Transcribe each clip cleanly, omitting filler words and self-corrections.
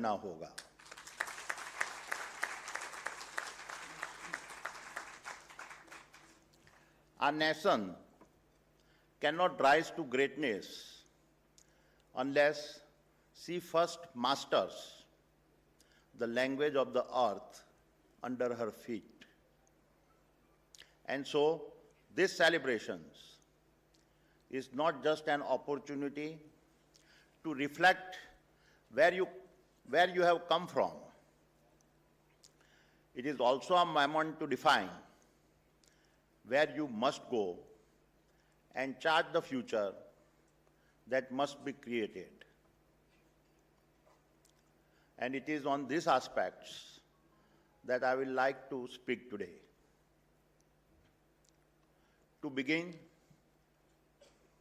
करना होगा। Our nation cannot rise to greatness unless she first masters the language of the earth under her feet. And so, this celebrations is not just an opportunity to reflect where you have come from. It is also a moment to define where you must go and chart the future that must be created. And it is on these aspects that I will like to speak today. To begin,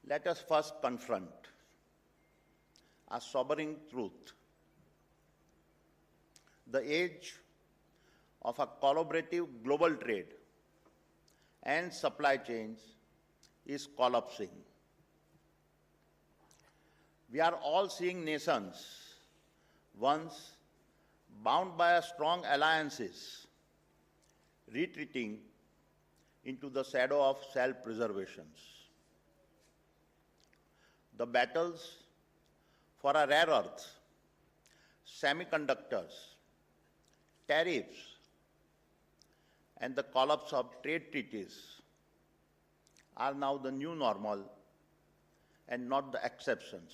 let us first confront a sobering truth. The age of a collaborative global trade and supply chains is collapsing. We are all seeing nations once bound by strong alliances retreating into the shadow of self-preservations. The battles for a rare earth, semiconductors, tariffs, and the collapse of trade treaties are now the new normal and not the exceptions.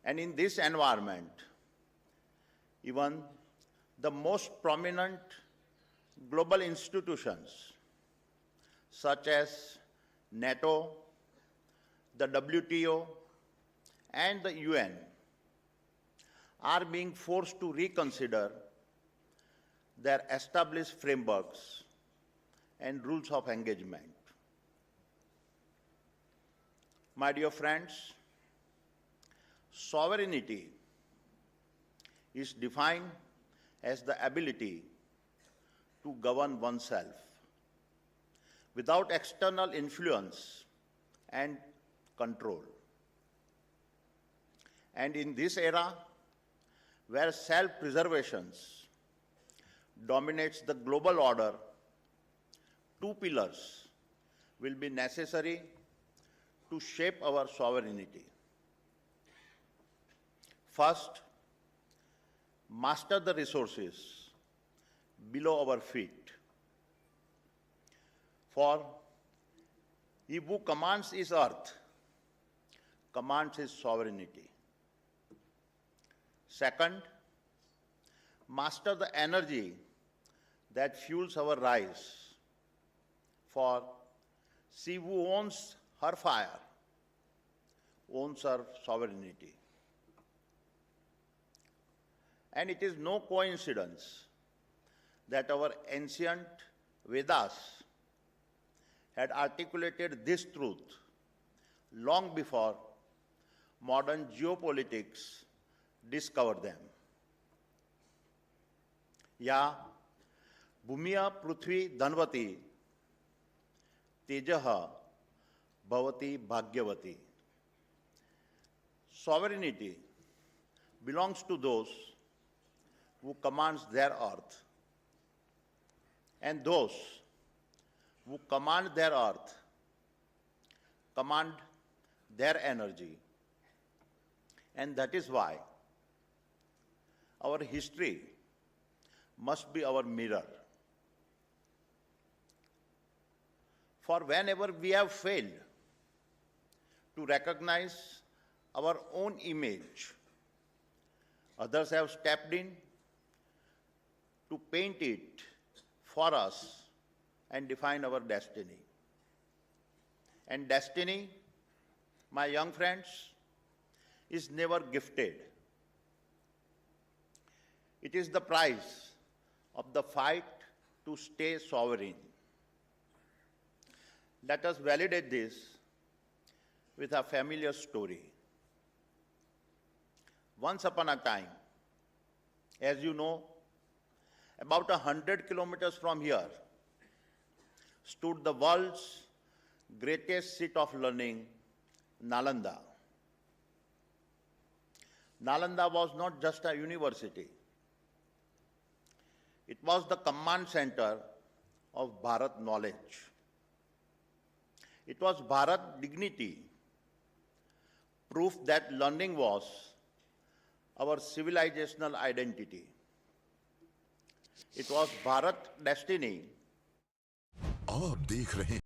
And in this environment, even the most prominent global institutions such as NATO, the WTO, and the UN are being forced to reconsider their established frameworks and rules of engagement. My dear friends, sovereignty is defined as the ability to govern oneself without external influence and control. And in this era, where self-preservation dominates the global order, two pillars will be necessary to shape our sovereignty. First, master the resources below our feet. For he who commands his earth commands his sovereignty. Second, master the energy that fuels our rise. For she who owns her fire owns her sovereignty. And it is no coincidence that our ancient Vedas had articulated this truth long before modern geopolitics discovered them. या भूमिया पृथ्वी धनवती तेजः भवति भाग्यवती. Sovereignty belongs to those who commands their earth, and those who command their earth command their energy. And that is why our history must be our mirror. For whenever we have failed to recognize our own image, others have stepped in to paint it for us and define our destiny. And destiny, my young friends, is never gifted. It is the price of the fight to stay sovereign. Let us validate this with a familiar story. Once upon a time, as you know, about 100 kilometers from here stood the world's greatest seat of learning, Nalanda. Nalanda was not just a university. It was the command center of Bharat knowledge. It was Bharat dignity, proof that learning was our civilizational identity. It was Bharat destiny. आप देख रहे हैं